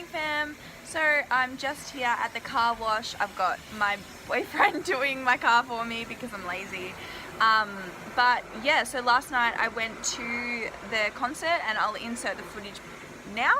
morning fam. So I'm just here at the car wash. I've got my boyfriend doing my car for me because I'm lazy. But yeah, so last night I went to the concert and I'll insert the footage now.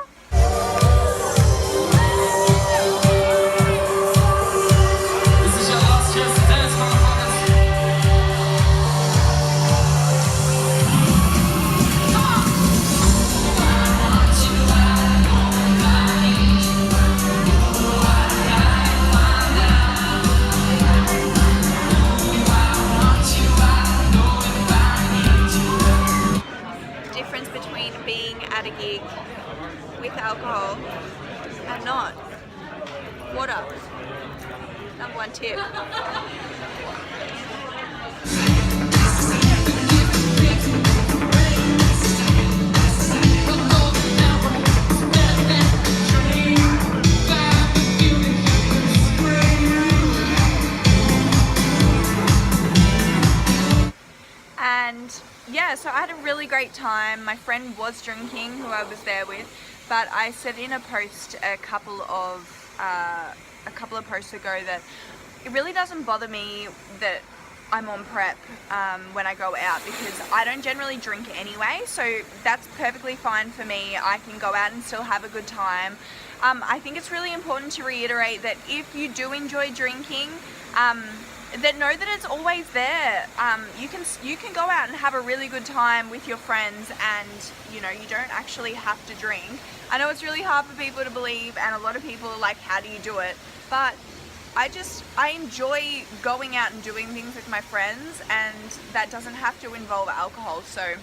Difference between being at a gig with alcohol and not. Water. Number one tip. And yeah, so I had a really great time. My friend was drinking, who I was there with, but I said in a post a couple of posts ago that it really doesn't bother me that I'm on prep when I go out, because I don't generally drink anyway, so that's perfectly fine for me. I can go out and still have a good time. I think it's really important to reiterate that if you do enjoy drinking, that know that it's always there. You can go out and have a really good time with your friends, and you don't actually have to drink. I know it's really hard for people to believe, and a lot of people are like, how do you do it? But I enjoy going out and doing things with my friends, and that doesn't have to involve alcohol. So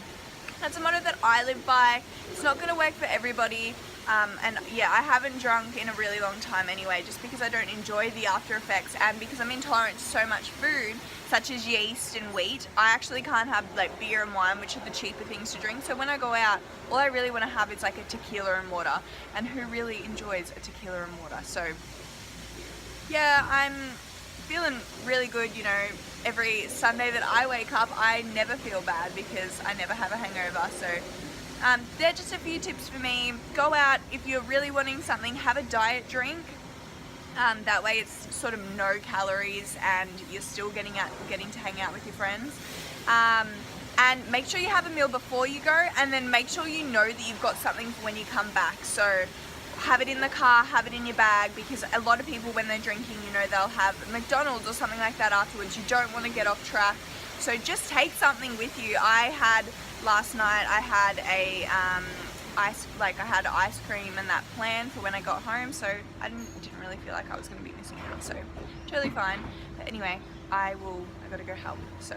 that's a motto that I live by. It's not going to work for everybody. And yeah, I haven't drunk in a really long time anyway, just because I don't enjoy the after effects, and because I'm intolerant to so much food, such as yeast and wheat. I actually can't have like beer and wine, which are the cheaper things to drink. So when I go out, all I really want to have is like a tequila and water, and who really enjoys a tequila and water? So yeah, I'm feeling really good. Every Sunday that I wake up, I never feel bad because I never have a hangover. So they're just a few tips for me. Go out, if you're really wanting something, have a diet drink. That way it's sort of no calories and you're still getting to hang out with your friends. And make sure you have a meal before you go, and then make sure you know that you've got something for when you come back. So have it in the car, have it in your bag, because a lot of people when they're drinking, they'll have McDonald's or something like that afterwards. You don't want to get off track. So just take something with you. Last night I had I had ice cream and that planned for when I got home, so I didn't really feel like I was going to be missing out, so totally fine. But anyway, I gotta go help, so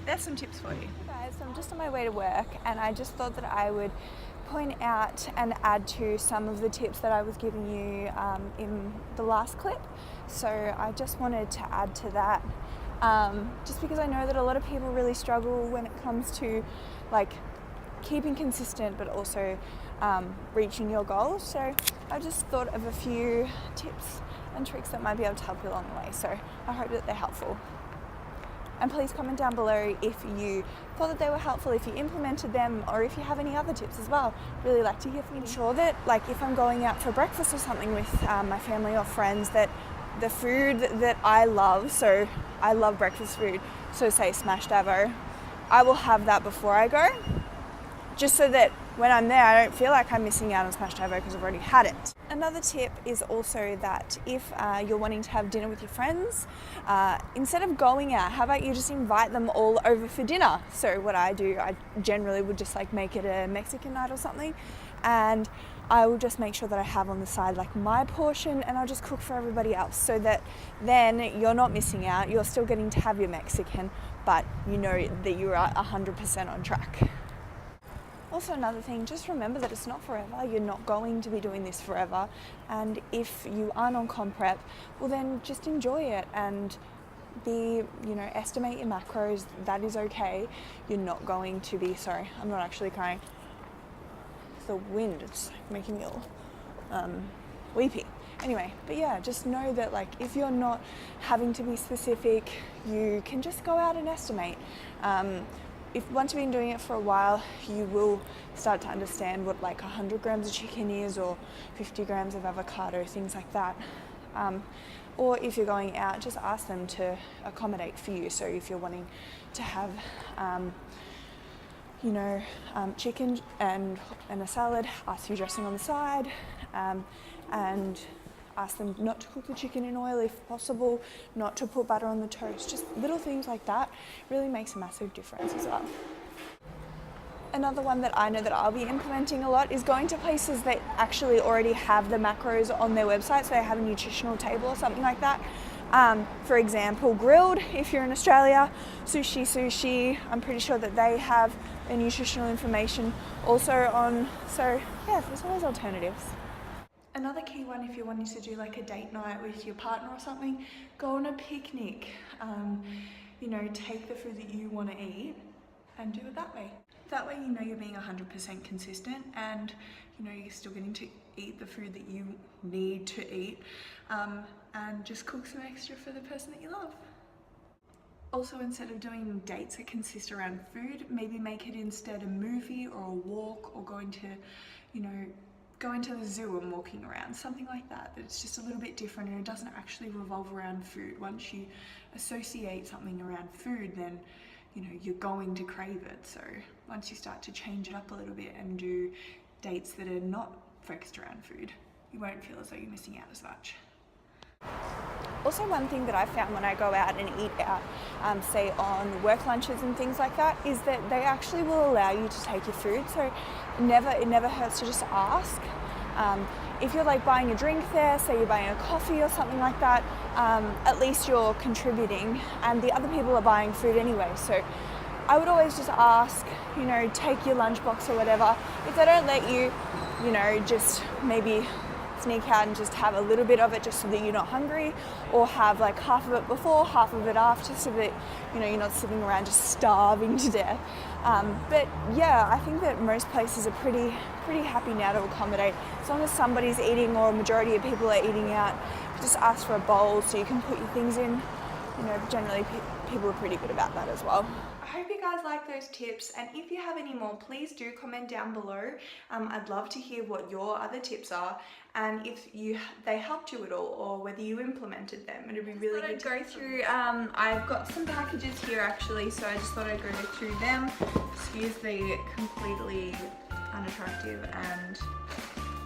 there's some tips for you. Hey guys, I'm just on my way to work, and I just thought that I would point out and add to some of the tips that I was giving you in the last clip. So I just wanted to add to that, just because I know that a lot of people really struggle when it comes to like keeping consistent but also reaching your goals. So I just thought of a few tips and tricks that might be able to help you along the way, so I hope that they're helpful. And please comment down below if you thought that they were helpful, if you implemented them, or if you have any other tips as well. Really like to hear from you. Ensure that if I'm going out for breakfast or something with my family or friends, that the food that I love, so I love breakfast food, so say smashed avo, I will have that before I go, just so that when I'm there I don't feel like I'm missing out on smashed avo because I've already had it. Another tip is also that if you're wanting to have dinner with your friends, instead of going out, how about you just invite them all over for dinner? So what I do, I generally would just make it a Mexican night or something, and I will just make sure that I have on the side my portion, and I'll just cook for everybody else, so that then you're not missing out, you're still getting to have your Mexican, but you know that you are 100% on track. Also, another thing, just remember that it's not forever. You're not going to be doing this forever, and if you aren't on comp prep, well then just enjoy it and estimate your macros. That is okay. You're not going to be, sorry, I'm not actually crying. The wind, it's making me all weepy. Anyway, but yeah, just know that if you're not having to be specific, you can just go out and estimate. if once you've been doing it for a while, you will start to understand what like 100 grams of chicken is, or 50 grams of avocado, things like that. Or if you're going out, just ask them to accommodate for you. So if you're wanting to have, chicken and a salad, ask for dressing on the side, and ask them not to cook the chicken in oil if possible, not to put butter on the toast. Just little things like that really makes a massive difference as well. Another one that I know that I'll be implementing a lot is going to places that actually already have the macros on their website, so they have a nutritional table or something like that. For example, Grilled, if you're in Australia, Sushi, I'm pretty sure that they have the nutritional information also on, so yeah, there's always alternatives. Another key one, if you're wanting to do like a date night with your partner or something, go on a picnic. Take the food that you want to eat and do it that way. That way you know you're being 100% consistent, and you're still getting to eat the food that you need to eat, and just cook some extra for the person that you love. Also, instead of doing dates that consist around food, maybe make it instead a movie or a walk, or going to the zoo and walking around, something like that. It's just a little bit different and it doesn't actually revolve around food. Once you associate something around food, then you're going to crave it. So once you start to change it up a little bit and do dates that are not focused around food, you won't feel as though you're missing out as much. Also, one thing that I found when I go out and eat out, say on work lunches and things like that, is that they actually will allow you to take your food. So it never hurts to just ask. If you're like buying a drink there, say you're buying a coffee or something like that, at least you're contributing, and the other people are buying food anyway. So I would always just ask, take your lunchbox or whatever. If they don't let you, just maybe sneak out and just have a little bit of it just so that you're not hungry, or have like half of it before, half of it after, so that you're not sitting around just starving to death. But yeah, I think that most places are pretty happy now to accommodate. As long as somebody's eating, or a majority of people are eating out, just ask for a bowl so you can put your things in. Generally people are pretty good about that as well. I hope you guys like those tips, and if you have any more, please do comment down below. I'd love to hear what your other tips are, and if they helped you at all, or whether you implemented them. It'd be really good to go through. I've got some packages here actually, so I just thought I'd go through them. Excuse the completely unattractive and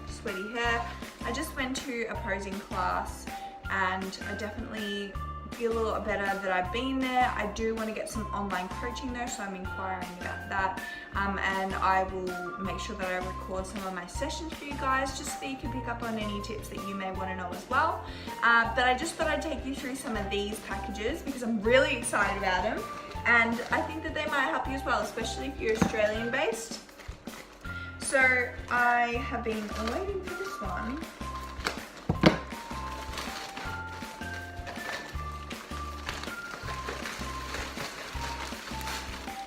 sweaty hair. I just went to a posing class, and I definitely feel a lot better that I've been there. I do want to get some online coaching though, so I'm inquiring about that, and I will make sure that I record some of my sessions for you guys, just so you can pick up on any tips that you may want to know as well. But I just thought I'd take you through some of these packages because I'm really excited about them, and I think that they might help you as well, especially if you're Australian based. So I have been waiting for this one.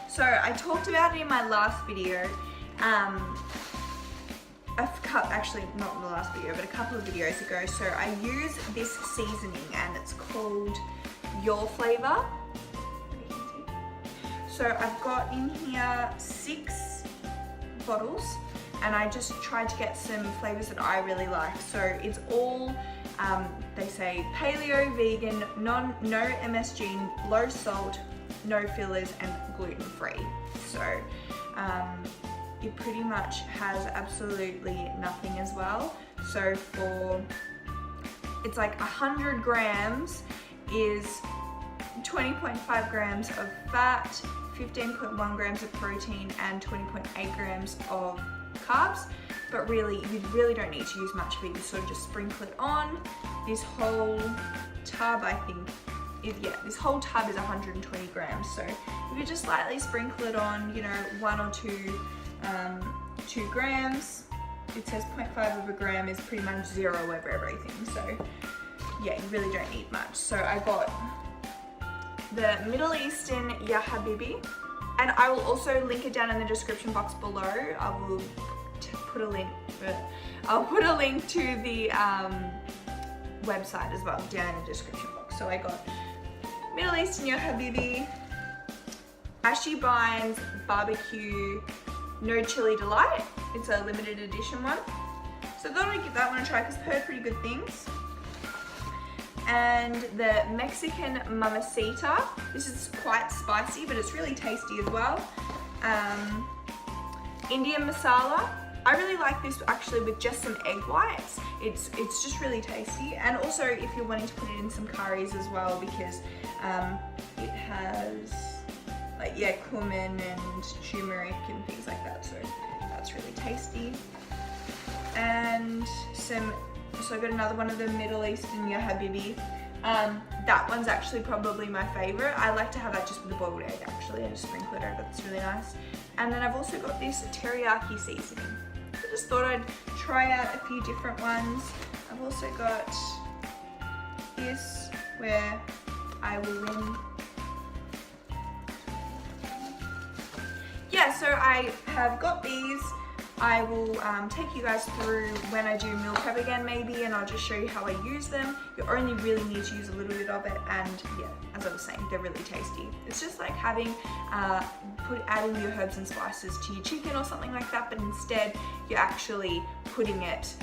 So I talked about it in my last video, actually not in the last video, but a couple of videos ago. So I use this seasoning, and it's called Your Flavor. So I've got in here 6 bottles, and I just tried to get some flavors that I really like. So it's all, they say paleo, vegan, no MSG, low salt, no fillers, and gluten-free. So it pretty much has absolutely nothing as well. So it's like 100 grams is 20.5 grams of fat, 15.1 grams of protein, and 20.8 grams of carbs. But really, you really don't need to use much of it. You sort of just sprinkle it on. This whole tub, I think, this whole tub is 120 grams. So if you just slightly sprinkle it on, 1 or 2 grams, it says 0.5 of a gram is pretty much 0 over everything. So yeah, you really don't need much. So I got the Middle Eastern Ya Habibi, and I will also link it down in the description box below. I will put a link, I'll put a link to the website as well down in the description box. So I got Middle Eastern Ya Habibi, Ashley Bynes Barbecue No Chili Delight. It's a limited edition one. So I thought I'd give that one a try because I've heard pretty good things. And the Mexican Mamacita. This is quite spicy, but it's really tasty as well. Indian Masala. I really like this actually with just some egg whites. It's just really tasty. And also if you're wanting to put it in some curries as well, because it has like, yeah, cumin and turmeric and things like that. So that's really tasty. And so I got another one of the Middle Eastern Ya Habibi. That one's actually probably my favorite. I like to have that just with a boiled egg actually. I just sprinkle it over, it's really nice. And then I've also got this teriyaki seasoning. I just thought I'd try out a few different ones. I've also got this where I will win. Yeah, so I have got these. I will take you guys through when I do meal prep again maybe, and I'll just show you how I use them. You only really need to use a little bit of it, and yeah, as I was saying, they're really tasty. It's just like having, adding your herbs and spices to your chicken or something like that, but instead you're actually putting it,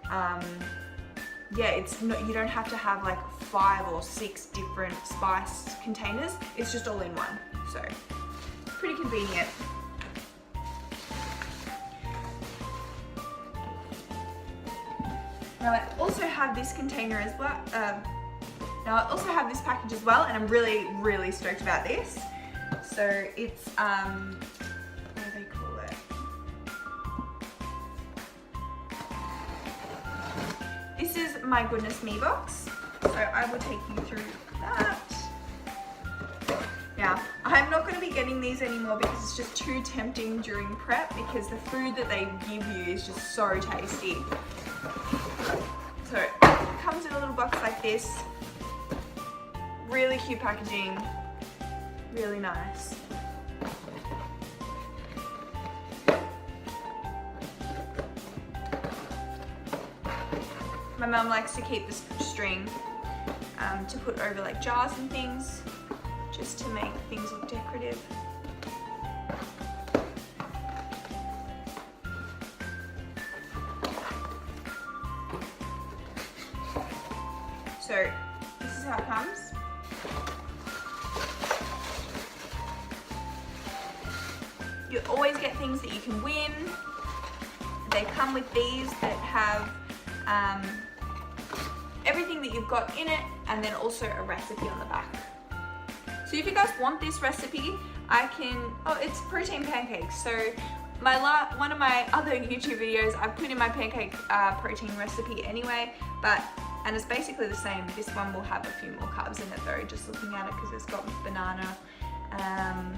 yeah, it's not, you don't have to have like 5 or 6 different spice containers. It's just all in one, so pretty convenient. Now I also have this container as well. Now I also have this package as well, and I'm really, really stoked about this. So it's, what do they call it? This is my Goodness Me box. So I will take you through that. Now, I'm not going to be getting these anymore because it's just too tempting during prep, because the food that they give you is just so tasty. So it comes in a little box like this. Really cute packaging. Really nice. My mum likes to keep this string to put over like jars and things, just to make things look decorative. So this is how it comes. You always get things that you can win. They come with these that have everything that you've got in it, and then also a recipe on the back. So if you guys want this recipe, I can, it's protein pancakes. So one of my other YouTube videos, I put in my pancake protein recipe anyway, and it's basically the same. This one will have a few more carbs in it though, just looking at it, because it's got banana and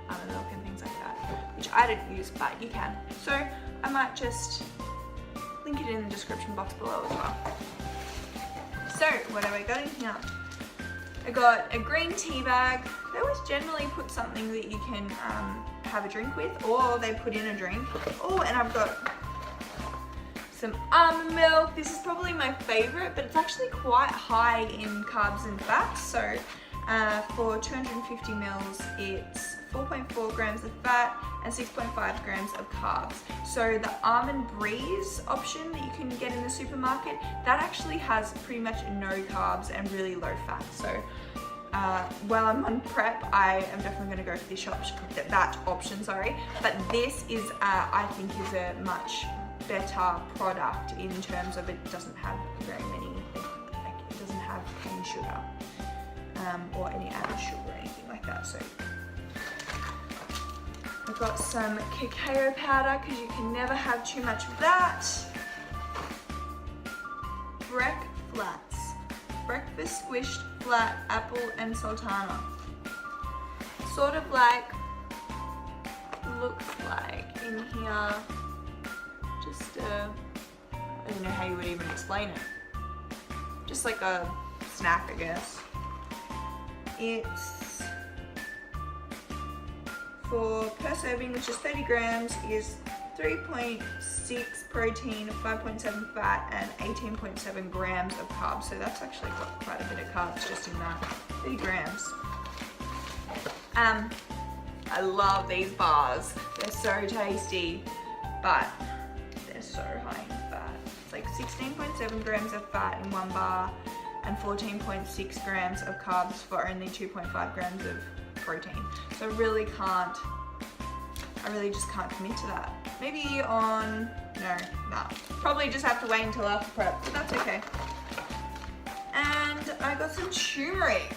almond milk and things like that, which I didn't use, but you can. So I might just link it in the description box below as well. So what have I got in here? I got a green tea bag. They always generally put something that you can have a drink with, or they put in a drink. Oh, and I've got some almond milk. This is probably my favorite, but it's actually quite high in carbs and fats. So for 250 mils, it's 4.4 grams of fat and 6.5 grams of carbs. So the Almond Breeze option that you can get in the supermarket, that actually has pretty much no carbs and really low fat. So while I'm on prep, I am definitely going to go for this option, that option, sorry. But this is, I think, is a much better product in terms of it doesn't have very many, like it doesn't have cane sugar or any added sugar or anything like that. So I've got some cacao powder, because you can never have too much of that. Breck Flats. Breakfast squished flat apple and sultana. Sort of like, looks like in here, just I don't know how you would even explain it. Just like a snack, I guess. It's for per serving, which is 30 grams, is 3.6 protein, 5.7 fat, and 18.7 grams of carbs. So that's actually got quite a bit of carbs just in that, 30 grams. I love these bars. They're so tasty, but they're so high in fat. It's like 16.7 grams of fat in one bar and 14.6 grams of carbs for only 2.5 grams of protein. So I really just can't commit to that. Maybe no. Probably just have to wait until after prep, but that's okay. And I got some turmeric,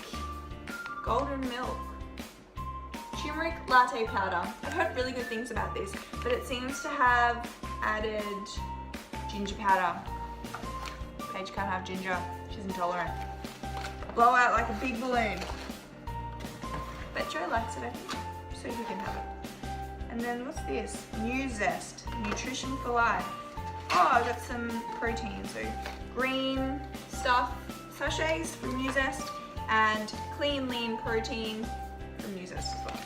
golden milk. Turmeric latte powder. I've heard really good things about this, but it seems to have added ginger powder. Paige can't have ginger, she's intolerant. Blow out like a big balloon. But Joe likes it, I think, so he can have it. And then what's this? New Zest, nutrition for life. Oh, I got some protein, so green stuff sachets from New Zest and clean lean protein from New Zest as well,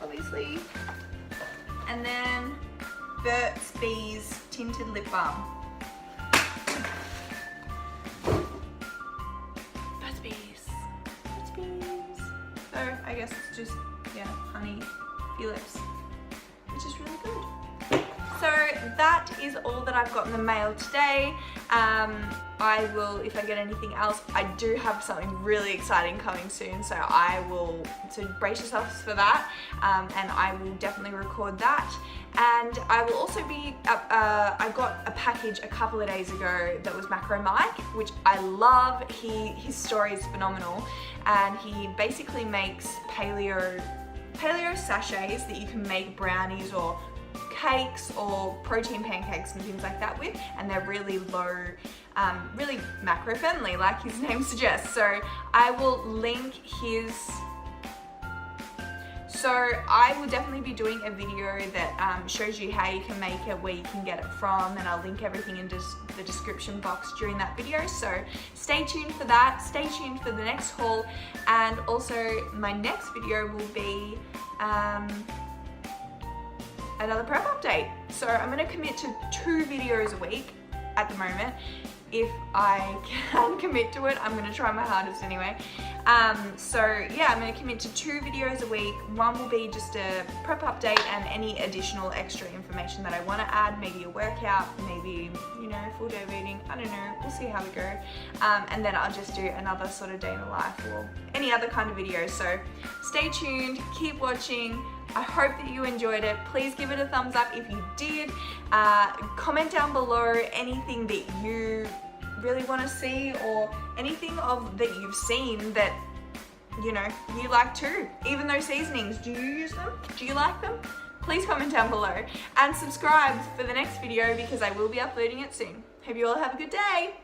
obviously. And then Burt's Bees tinted lip balm. Burt's Bees. Burt's Bees. So I guess it's just, honey for your lips, which is really good. So that is all that I've got in the mail today. I will, if I get anything else, I do have something really exciting coming soon, so brace yourselves for that, and I will definitely record that. And I will also be, I got a package a couple of days ago that was Macro Mike, which I love. His story is phenomenal, and he basically makes paleo sachets that you can make brownies or cakes or protein pancakes and things like that with, and they're really low, really macro friendly like his name suggests. So I will link his, so I will definitely be doing a video that shows you how you can make it, where you can get it from, and I'll link everything in the description box during that video. So stay tuned for that, stay tuned for the next haul, and also my next video will be another prep update. So I'm going to commit to 2 videos a week at the moment. If I can commit to it, I'm going to try my hardest anyway. So yeah, I'm going to commit to 2 videos a week. One will be just a prep update and any additional extra information that I want to add, maybe a workout, maybe, full day of eating, I don't know, we'll see how we go. And then I'll just do another sort of day in the life or any other kind of video. So stay tuned, keep watching. I hope that you enjoyed it. Please give it a thumbs up if you did. Comment down below anything that you really want to see, or anything that you've seen that you like too. Even those seasonings, do you use them? Do you like them? Please comment down below and subscribe for the next video, because I will be uploading it soon. Hope you all have a good day.